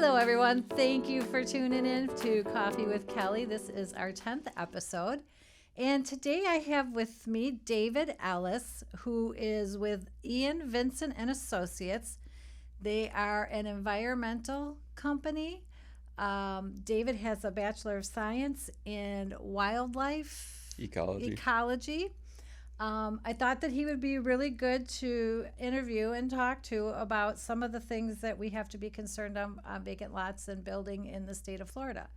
Hello, everyone. Thank you for tuning in to Coffee with Kelly. This is our 10th episode. And today I have with me David Ellis, who is with Ian Vincent and Associates. They are an environmental company. David has a Bachelor of Science in Wildlife Ecology. I thought that he would be really good to interview and talk to about some of the things that we have to be concerned on vacant lots and building in the state of Florida.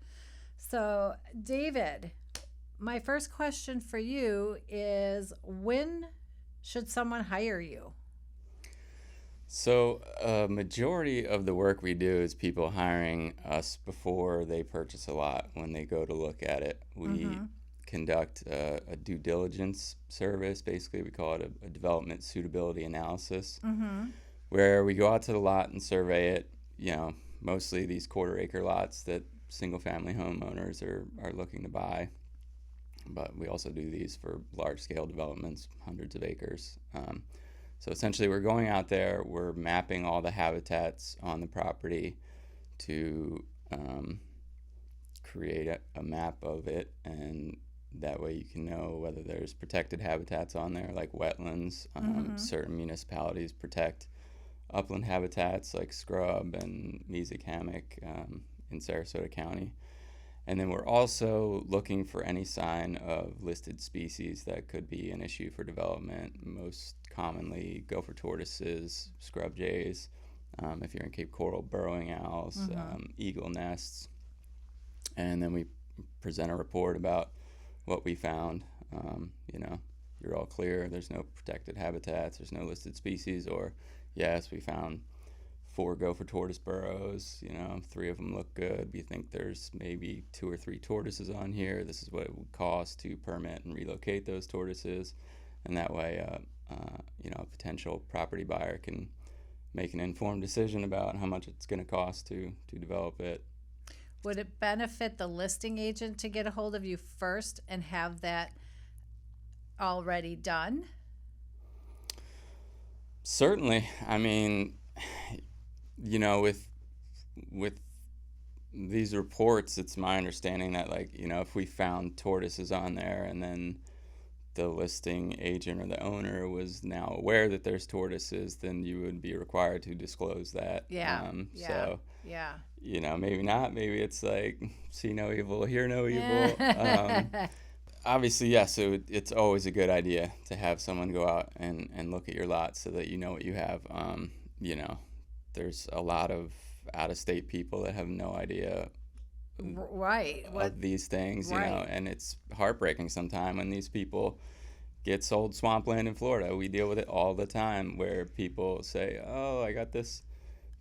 So, David, my first question for you is, when should someone hire you? So a majority of the work we do is people hiring us before they purchase a lot. When they go to look at it, we conduct a due diligence service. Basically, we call it a development suitability analysis, where we go out to the lot and survey it. You know, mostly these quarter-acre lots that single-family homeowners are looking to buy. But we also do these for large-scale developments, hundreds of acres. So essentially, we're going out there, we're mapping all the habitats on the property to create a map of it, and that way you can know whether there's protected habitats on there, like wetlands. Certain municipalities protect upland habitats like scrub and mesic hammock in Sarasota County. And then we're also looking for any sign of listed species that could be an issue for development, most commonly gopher tortoises, scrub jays, if you're in Cape Coral, burrowing owls, eagle nests. And then we present a report about what we found. You're all clear, there's no protected habitats, there's no listed species, or yes, we found 4 gopher tortoise burrows, 3 of them look good. We think there's maybe 2 or 3 tortoises on here. This is what it would cost to permit and relocate those tortoises. And that way, a potential property buyer can make an informed decision about how much it's going to cost to develop it. Would it benefit the listing agent to get a hold of you first and have that already done? Certainly. I mean, with these reports, it's my understanding that, if we found tortoises on there and then the listing agent or the owner was now aware that there's tortoises, then you would be required to disclose that. So, maybe not. Maybe it's like, see no evil, hear no evil. Obviously, yes, it's always a good idea to have someone go out and look at your lot so that you know what you have. There's a lot of out-of-state people that have no idea of these things, and it's heartbreaking sometimes when these people get sold swampland in Florida. We deal with it all the time where people say, oh, I got this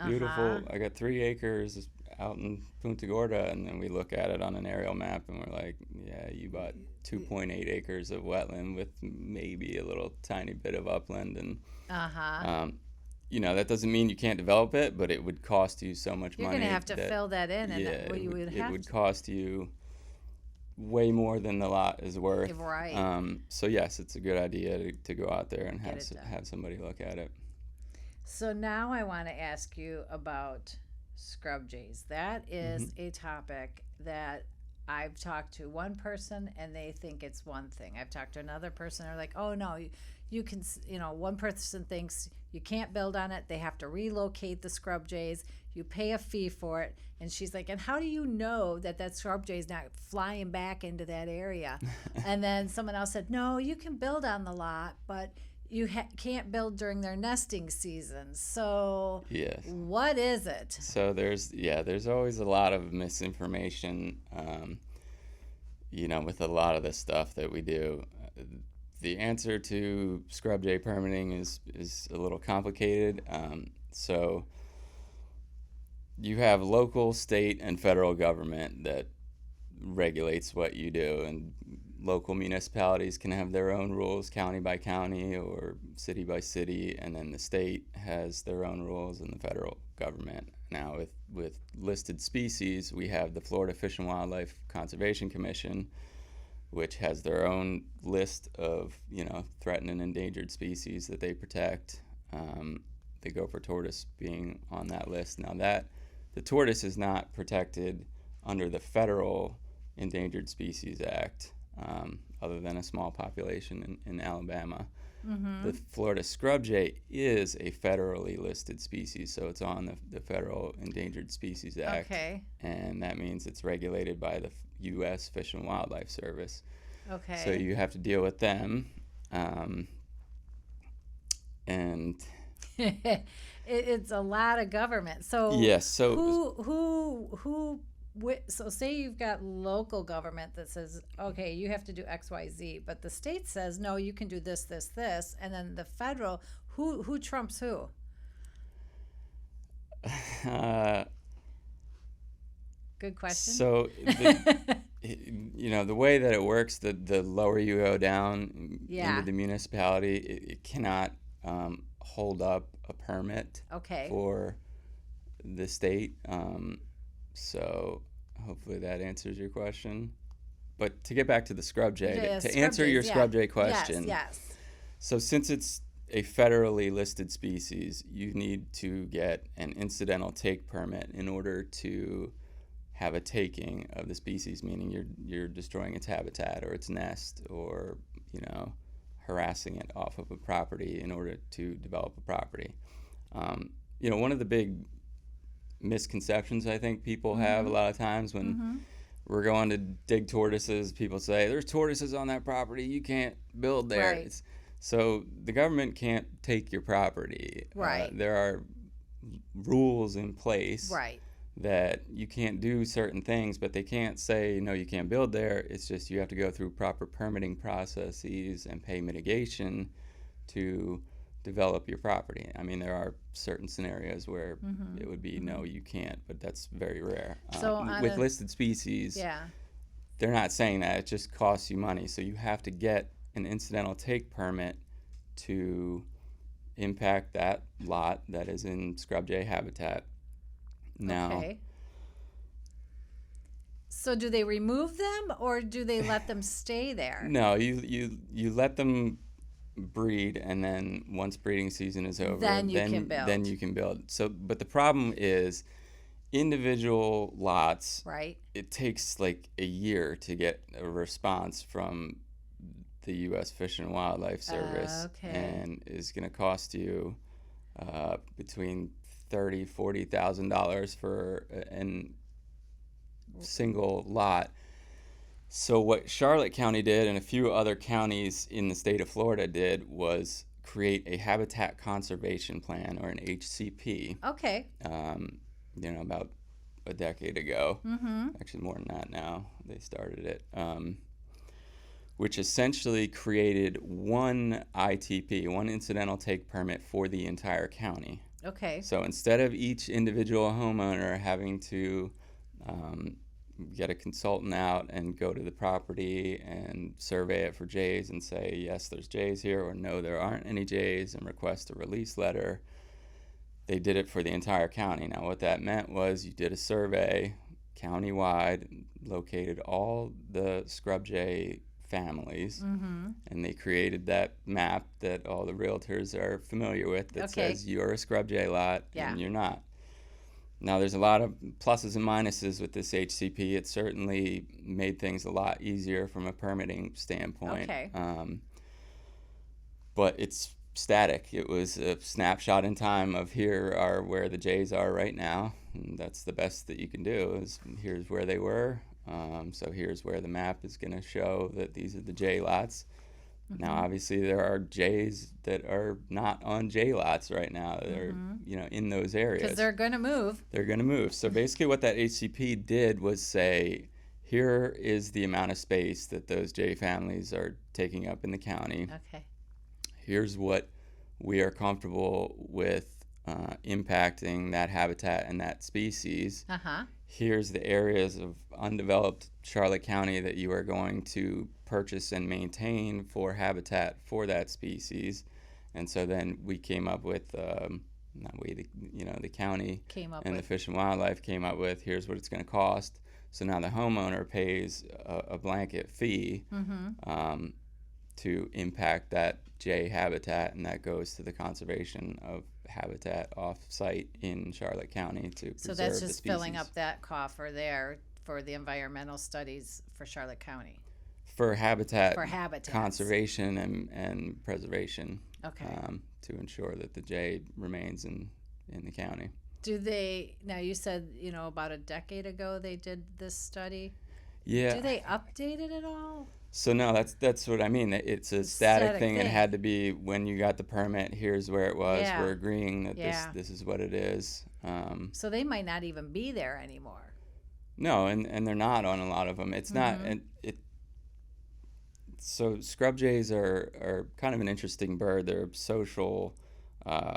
beautiful, I got 3 acres out in Punta Gorda, and then we look at it on an aerial map and we're like, yeah, you bought 2.8 acres of wetland with maybe a little tiny bit of upland, and that doesn't mean you can't develop it, but it would cost you so much money. You're going to have to fill that in. It would cost you way more than the lot is worth. Right. So, yes, it's a good idea to go out there and have somebody look at it. So now I want to ask you about scrub jays. That is a topic that I've talked to one person and they think it's one thing. I've talked to another person, they're like, oh, no, you can, one person thinks you can't build on it. They have to relocate the scrub jays. You pay a fee for it. And she's like, and how do you know that scrub jay is not flying back into that area? And then someone else said, no, you can build on the lot, but you can't build during their nesting season. So yes. What is it? So there's always a lot of misinformation, with a lot of the stuff that we do. The answer to scrub jay permitting is a little complicated. So you have local, state, and federal government that regulates what you do, and local municipalities can have their own rules, county by county or city by city, and then the state has their own rules, and the federal government. Now, with listed species, we have the Florida Fish and Wildlife Conservation Commission, which has their own list of, threatened and endangered species that they protect. The gopher tortoise being on that list. Now, that the tortoise is not protected under the federal Endangered Species Act, other than a small population in Alabama. The Florida scrub jay is a federally listed species, so it's on the Federal Endangered Species Act. Okay. And that means it's regulated by the U.S. Fish and Wildlife Service. Okay. So you have to deal with them. And it's a lot of government. So yes. So so say you've got local government that says, okay, you have to do X, Y, Z, but the state says, no, you can do this, this, this, and then the federal, who trumps who? Good question. So, the way that it works, the lower you go down into the municipality, it cannot hold up a permit for the state. So hopefully that answers your question. But to get back to the scrub jay, to answer your scrub jay question, yes. So since it's a federally listed species, you need to get an incidental take permit in order to have a taking of the species, meaning you're destroying its habitat or its nest, or harassing it off of a property in order to develop a property. One of the big misconceptions I think people have a lot of times when we're going to dig tortoises, people say there's tortoises on that property, you can't build there. Right. So the government can't take your property. Right. There are rules in place. Right. That you can't do certain things, but they can't say, no, you can't build there. It's just you have to go through proper permitting processes and pay mitigation to develop your property. I mean, there are certain scenarios where it would be, no, you can't, but that's very rare. So with listed species, they're not saying that. It just costs you money. So you have to get an incidental take permit to impact that lot that is in scrub jay habitat. Now, okay. So do they remove them or do they let them stay there? No, you let them breed, and then once breeding season is over, then you can build. Then you can build. So, but the problem is individual lots. Right. It takes like a year to get a response from the U.S. Fish and Wildlife Service, and is going to cost you between $30,000-$40,000 for a single lot. So what Charlotte County did and a few other counties in the state of Florida did was create a habitat conservation plan, or an HCP. Okay. About a decade ago. Actually more than that now. They started it. Which essentially created one ITP, one incidental take permit for the entire county. Okay. So instead of each individual homeowner having to get a consultant out and go to the property and survey it for jays and say, yes, there's jays here, or no, there aren't any jays, and request a release letter, they did it for the entire county. Now, what that meant was you did a survey countywide, located all the scrub jay families, and they created that map that all the realtors are familiar with that says you're a scrub jay lot and you're not. Now, there's a lot of pluses and minuses with this HCP. It certainly made things a lot easier from a permitting standpoint. But it's static. It was a snapshot in time of here are where the jays are right now, and that's the best that you can do, is here's where they were. So here's where the map is going to show that these are the jay lots. Now, obviously, there are jays that are not on jay lots right now. They're, in those areas. Because they're going to move. They're going to move. So basically what that HCP did was say, here is the amount of space that those jay families are taking up in the county. Okay. Here's what we are comfortable with impacting that habitat and that species. Here's the areas of undeveloped Charlotte County that you are going to purchase and maintain for habitat for that species. And so then we came up with, the county and the Fish and Wildlife came up with, here's what it's going to cost. So now the homeowner pays a blanket fee to impact that jay habitat, and that goes to the conservation of habitat off-site in Charlotte County to preserve So that's the just species. filling up that coffer there for the environmental studies for Charlotte County. For habitat For habitats. conservation and preservation. Okay. To ensure that the jay remains in the county. Do they, now you said, about a decade ago they did this study. Yeah. Do they update it at all? So no, that's what I mean. It's a static thing. It had to be when you got the permit, here's where it was. Yeah. We're agreeing that Yeah. this is what it is. So they might not even be there anymore. No, and they're not on a lot of them. It's not, and so scrub jays are kind of an interesting bird. They're a social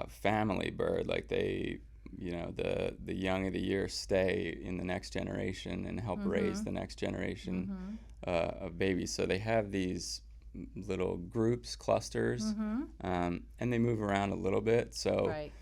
family bird. Like they, the young of the year stay in the next generation and help raise the next generation of babies. So they have these little groups, clusters, and they move around a little bit. So Right.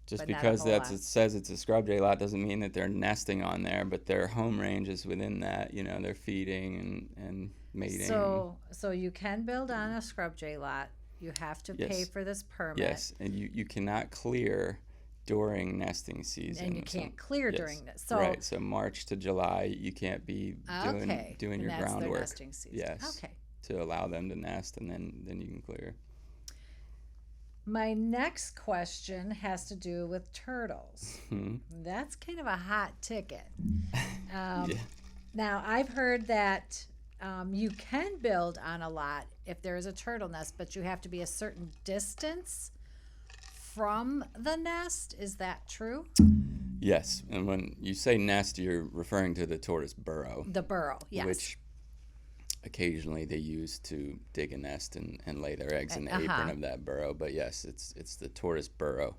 just But not a because whole lot. it says it's a scrub jay lot doesn't mean that they're nesting on there, but their home range is within that. They're feeding and mating. So you can build on a scrub jay lot. You have to pay Yes. for this permit. Yes, and you cannot clear during nesting season. And you can't clear yes, during this. So right, so March to July, you can't be doing and your that's groundwork. their nesting season. Yes, Okay. to allow them to nest, and then you can clear. My next question has to do with turtles. That's kind of a hot ticket. Yeah. Now, I've heard that you can build on a lot if there is a turtle nest, but you have to be a certain distance from the nest. Is that true? Yes, and when you say nest, you're referring to the tortoise burrow. The burrow, yes. Which occasionally they use to dig a nest and lay their eggs in the apron of that burrow. But yes, it's the tortoise burrow,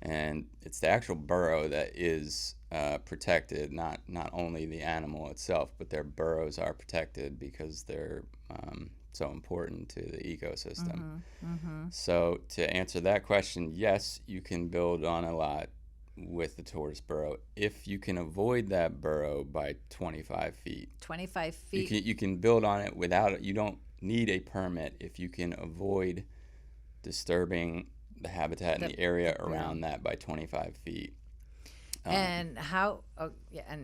and it's the actual burrow that is protected. Not only the animal itself, but their burrows are protected because they're so important to the ecosystem. So to answer that question, yes, you can build on a lot with the tortoise burrow if you can avoid that burrow by 25 feet. 25 feet. You can build on it without it. You don't need a permit if you can avoid disturbing the habitat in the area around that by 25 feet. And how,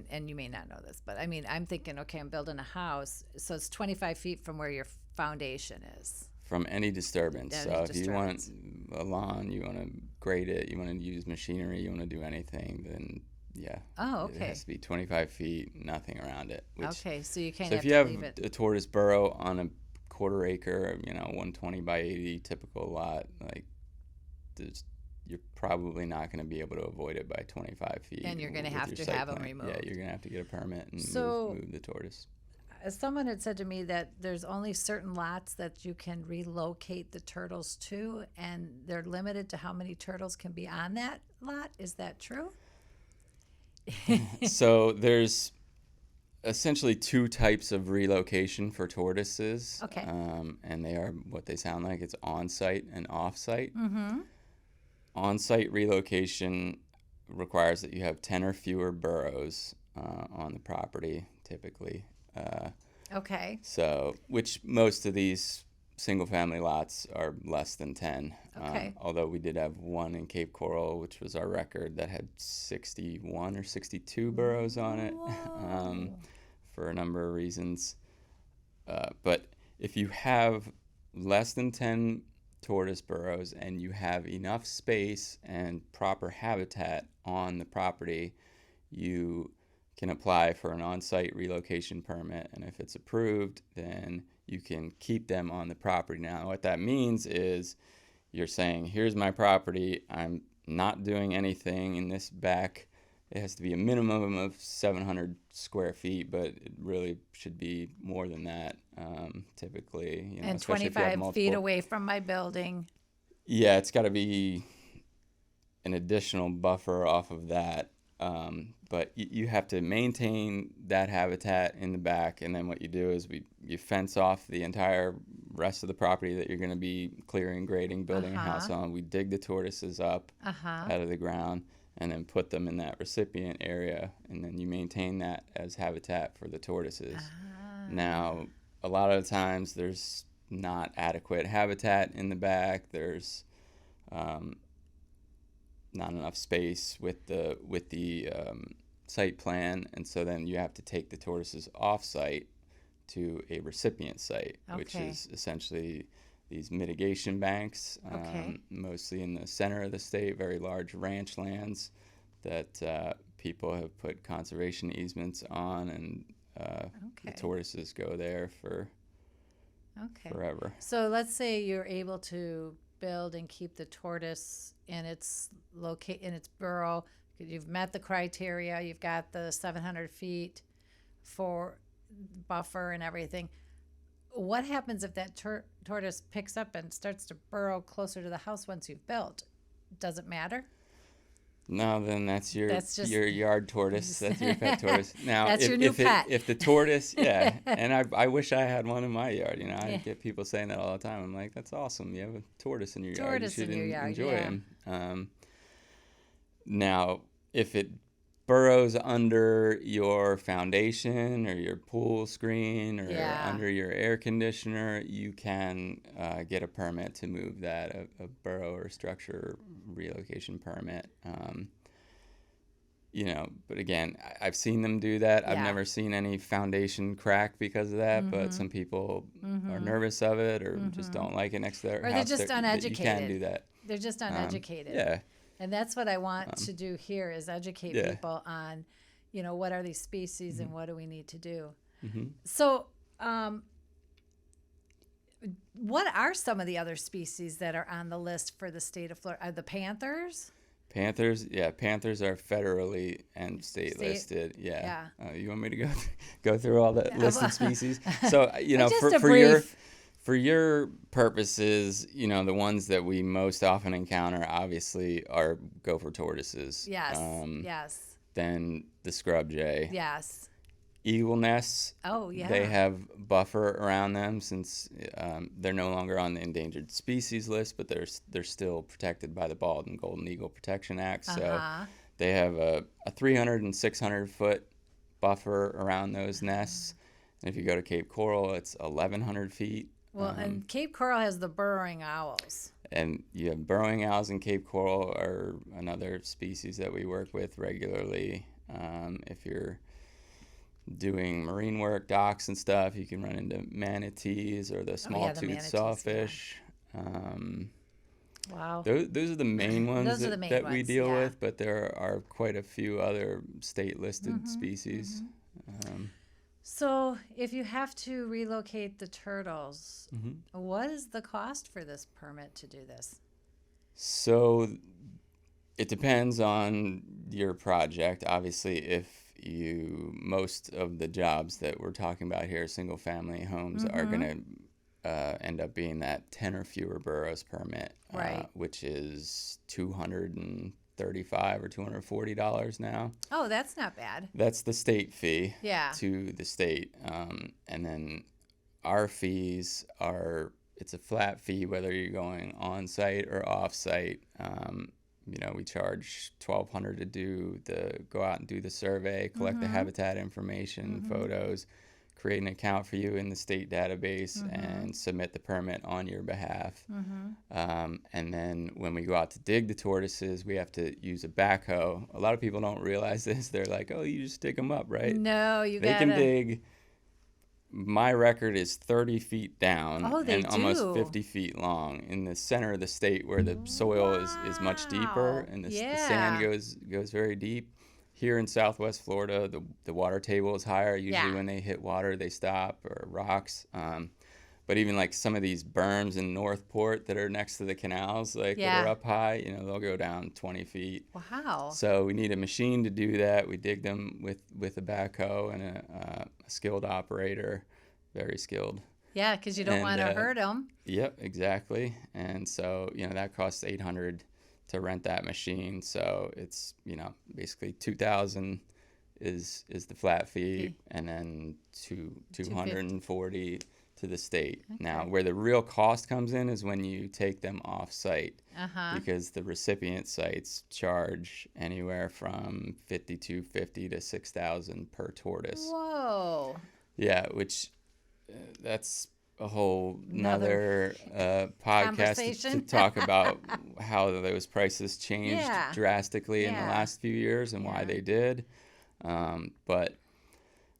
and you may not know this, but I mean, I'm thinking, okay, I'm building a house, so it's 25 feet from where your foundation is. From any disturbance. Any So if you want disturbance. a lawn, you want to grade it, you want to use machinery, you want to do anything, then yeah. Oh, It okay. has to be 25 feet, nothing around it. Okay, so you kind So of if you have have to leave it. a tortoise burrow on a quarter acre, 120 by 80 typical lot, like you're probably not going to be able to avoid it by 25 feet. And you're going to with have your to site have them plan. removed. Yeah, you're going to have to get a permit and So- move the tortoise. Someone had said to me that there's only certain lots that you can relocate the turtles to, and they're limited to how many turtles can be on that lot. Is that true? So there's essentially two types of relocation for tortoises. Okay. And they are what they sound like. It's on-site and off-site. Mm-hmm. On-site relocation requires that you have 10 or fewer burrows on the property, typically. Okay. So, which most of these single-family lots are less than 10. Okay. Although we did have one in Cape Coral, which was our record, that had 61 or 62 burrows on it for a number of reasons. But if you have less than 10 tortoise burrows and you have enough space and proper habitat on the property, you can apply for an on-site relocation permit, and if it's approved, then you can keep them on the property. Now, what that means is you're saying, here's my property, I'm not doing anything in this back. It has to be a minimum of 700 square feet, but it really should be more than that, typically. And especially if you have 25 feet multiple. away from my building. Yeah, it's got to be an additional buffer off of that. But you have to maintain that habitat in the back, and then what you do is you fence off the entire rest of the property that you're going to be clearing, grading, building a house on. We dig the tortoises up out of the ground and then put them in that recipient area, and then you maintain that as habitat for the tortoises. Now, a lot of the times there's not adequate habitat in the back. There's not enough space with the site plan, and so then you have to take the tortoises off site to a recipient site, which is essentially these mitigation banks, mostly in the center of the state, very large ranch lands that people have put conservation easements on, and the tortoises go there for forever. So let's say you're able to build and keep the tortoise in its burrow. You've met the criteria. You've got the 700 feet for buffer and everything. What happens if that tortoise picks up and starts to burrow closer to the house once you've built? Does it matter? No, then that's your yard tortoise. That's your pet tortoise. Now, that's your new pet. If the tortoise, and I wish I had one in my yard. You know, I get people saying that all the time. I'm like, that's awesome. You have a tortoise in your yard. You should enjoy him. Now, if it burrows under your foundation or your pool screen or under your air conditioner, you can get a permit to move that, a burrow or structure relocation permit. You know, but again, I've seen them do that. I've never seen any foundation crack because of that, but some people are nervous of it or just don't like it next to their house. Or they're just uneducated. You can do that. They're just uneducated. Yeah. And that's what I want to do here is educate people on, you know, what are these species and what do we need to do. So what are some of the other species that are on the list for the state of Florida? Are the panthers? Panthers are federally and state listed. Yeah. You want me to go through all the listed species? So, you know, for your purposes, you know, the ones that we most often encounter obviously are gopher tortoises. Yes. Yes. Then the scrub jay. Yes. Eagle nests. Oh, yeah. They have buffer around them since they're no longer on the endangered species list, but they're still protected by the Bald and Golden Eagle Protection Act. So they have a 300 and 600 foot buffer around those nests. And if you go to Cape Coral, it's 1,100 feet. Well, and Cape Coral has the burrowing owls. And you have burrowing owls in Cape Coral are another species that we work with regularly. If you're doing marine work, docks and stuff, you can run into manatees or the small-toothed sawfish. Wow. Those are the main ones that we deal with, but there are quite a few other state-listed species. So if you have to relocate the turtles, what is the cost for this permit to do this? So it depends on your project. Obviously, most of the jobs that we're talking about here, single family homes, are going to end up being that 10 or fewer burrows permit, which is $235 or $240 now. Oh, that's not bad. That's the state fee to the state. And then our fees it's a flat fee whether you're going on site or off site. You know, we charge $1,200 to go out and do the survey, collect the habitat information, photos, create an account for you in the state database, and submit the permit on your behalf. And then when we go out to dig the tortoises, we have to use a backhoe. A lot of people don't realize this. They're like, oh, you just dig them up, right? No, they can dig. My record is 30 feet down and almost 50 feet long in the center of the state where the soil is much deeper and the sand goes very deep. Here in Southwest Florida, the water table is higher. Usually when they hit water, they stop, or rocks. But even like some of these berms in Northport that are next to the canals, that are up high, you know, they'll go down 20 feet. Wow. So we need a machine to do that. We dig them with a backhoe and a skilled operator, very skilled. Yeah, because you don't want to hurt them. Yep, exactly. And so, you know, that costs $800 to rent that machine. So it's, you know, basically $2,000 is the flat fee, and then $240 to the state. Okay. Now, where the real cost comes in is when you take them off site, because the recipient sites charge anywhere from $5,250 to $6,000 per tortoise. Whoa. Yeah, which that's a whole Another nother podcast to conversation. talk about how those prices changed Yeah. drastically in the Yeah. last few years and why Yeah. they did. But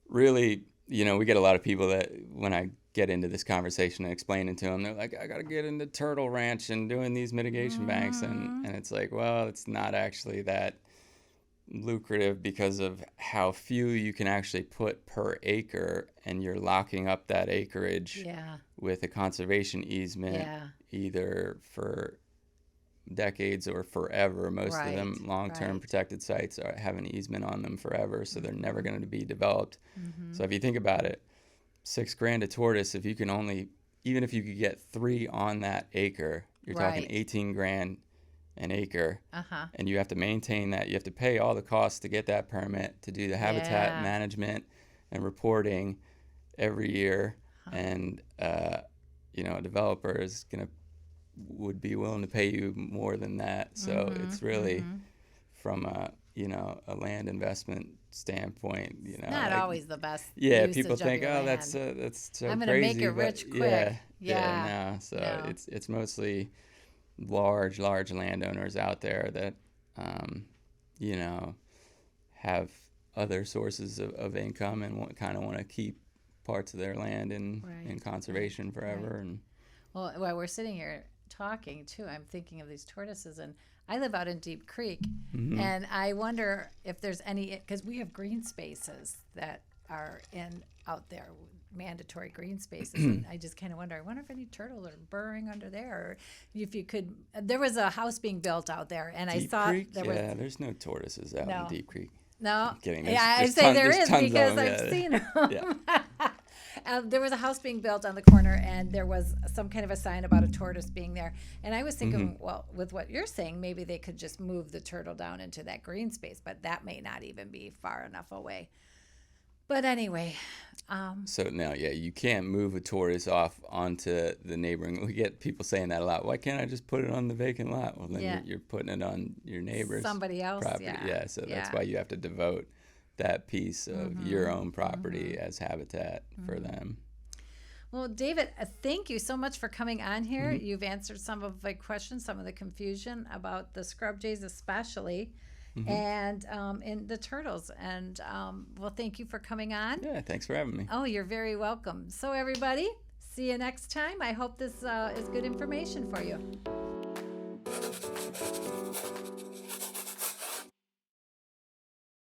really, we get a lot of people that when I get into this conversation and explaining to them, they're like, I got to get into turtle ranch and doing these mitigation banks. And it's like, well, it's not actually that lucrative because of how few you can actually put per acre, and you're locking up that acreage Yeah. with a conservation easement Yeah. either for decades or forever. Most of them Right. long-term Right. protected sites have an easement on them forever, so they're never going to be developed. So if you think about it, $6,000 a tortoise, if you can only, even if you could get 3 on that acre, you're talking Right. 18,000 an acre, Uh-huh. and you have to maintain that. You have to pay all the costs to get that permit, to do the habitat Yeah. management and reporting every year. And a developer is would be willing to pay you more than that. So it's really from a land investment standpoint, Not like, always the best. yeah, usage people of think, your oh, land. that's so I'm gonna crazy, make it but rich quick. yeah, Yeah. no. So No. it's mostly large landowners out there that have other sources of income and kind of want to keep parts of their land in conservation forever. And Well, while we're sitting here talking too, I'm thinking of these tortoises, and I live out in Deep Creek, and I wonder if there's any, because we have green spaces that are out there, mandatory green spaces, and I just kind of wonder if any turtles are burrowing under there, or if you could. There was a house being built out there, and Deep I thought Creek, there yeah, was there's no tortoises out No. in Deep Creek. no. I'm kidding. Yeah, I There's say there there's is tons of because them, I've yeah. seen them. Yeah. There was a house being built on the corner, and there was some kind of a sign about a tortoise being there. And I was thinking, well, with what you're saying, maybe they could just move the turtle down into that green space, but that may not even be far enough away. But anyway, So now, yeah, you can't move a tortoise off onto the neighboring. We get people saying that a lot. Why can't I just put it on the vacant lot? Well, then Yeah. you're putting it on your neighbor's somebody else, property. yeah. So that's Yeah. why you have to devote that piece of your own property as habitat for them. Well, David, thank you so much for coming on here. You've answered some of my questions, some of the confusion about the scrub jays especially, and the turtles. And well, thank you for coming on. Yeah, thanks for having me. Oh, you're very welcome. So everybody, see you next time. I hope this is good information for you.